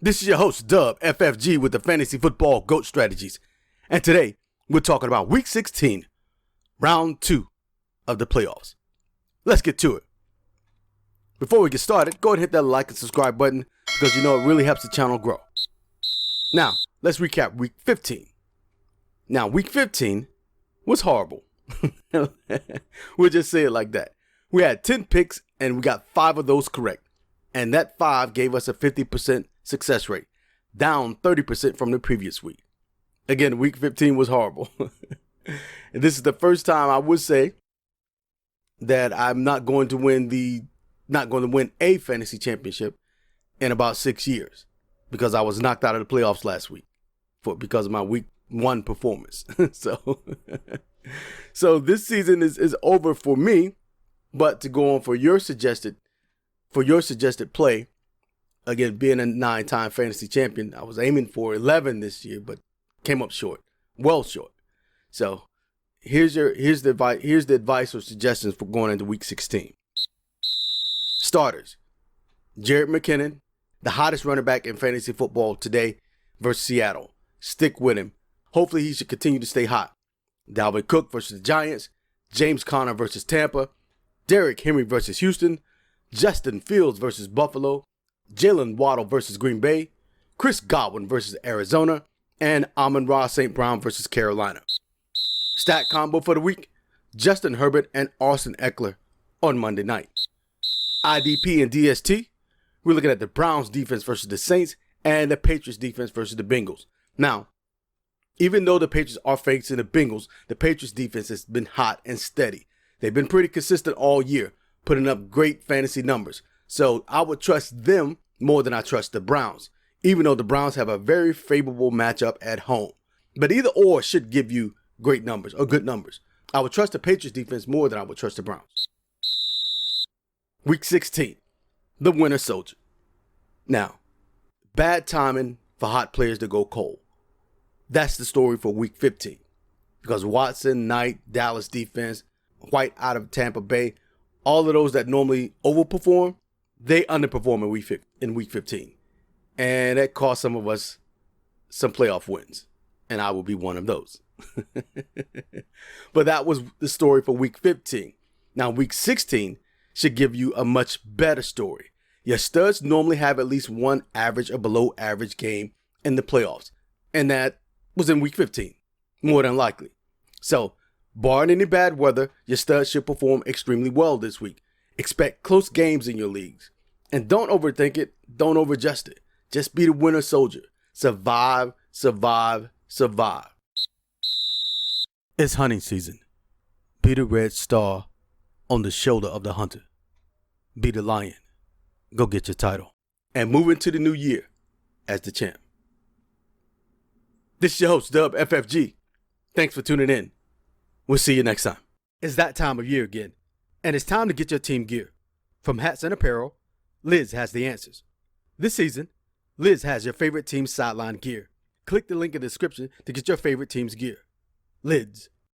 This is your host, Dub FFG, with the Fantasy Football GOAT Strategies. And today, we're talking about Week 16, Round 2 of the playoffs. Let's get to it. Before we get started, go ahead and hit that like and subscribe button because you know it really helps the channel grow. Now, let's recap Week 15. Now, Week 15 was horrible. We'll just say it like that. We had 10 picks and we got 5 of those correct. And that 5 gave us a 50% success rate, down 30% from the previous week. Again, Week 15 was horrible. And this is the first time I would say that I'm not going to win a fantasy championship in about 6 years because I was knocked out of the playoffs last week because of my Week 1 performance. So this season is over for me, but to go on for your suggested play, again, being a 9-time fantasy champion, I was aiming for 11 this year, but came up short, well short. So here's the advice or suggestions for going into Week 16. Starters: Jerick McKinnon, the hottest running back in fantasy football today, versus Seattle. Stick with him. Hopefully he should continue to stay hot. Dalvin Cook versus the Giants. James Conner versus Tampa. Derrick Henry versus Houston. Justin Fields versus Buffalo. Jalen Waddle versus Green Bay. Chris Godwin versus Arizona. And Amon-Ra St. Brown versus Carolina. Stat combo for the week: Justin Herbert and Austin Eckler on Monday night. IDP and DST, we're looking at the Browns defense versus the Saints and the Patriots defense versus the Bengals. Now, even though the Patriots are facing the Bengals, the Patriots defense has been hot and steady. They've been pretty consistent all year, putting up great fantasy numbers. So I would trust them more than I trust the Browns, even though the Browns have a very favorable matchup at home. But either or should give you great numbers or good numbers. I would trust the Patriots defense more than I would trust the Browns. Week 16, the winter soldier. Now, bad timing for hot players to go cold. That's the story for Week 15. Because Watson, Knight, Dallas defense, White out of Tampa Bay, all of those that normally overperform, they underperform in Week 15. And that cost some of us some playoff wins. And I will be one of those. But that was the story for Week 15. Now, Week 16 should give you a much better story. Your studs normally have at least one average or below average game in the playoffs. And that was in Week 15, more than likely. So, barring any bad weather, your studs should perform extremely well this week. Expect close games in your leagues. And don't overthink it. Don't overadjust it. Just be the winter soldier. Survive, survive, survive. It's hunting season. Be the red star on the shoulder of the hunter. Be the lion. Go get your title. And move into the new year as the champ. This is your host, Dub FFG. Thanks for tuning in. We'll see you next time. It's that time of year again, and it's time to get your team gear. From hats and apparel, Liz has the answers. This season, Liz has your favorite team's sideline gear. Click the link in the description to get your favorite team's gear. Lids,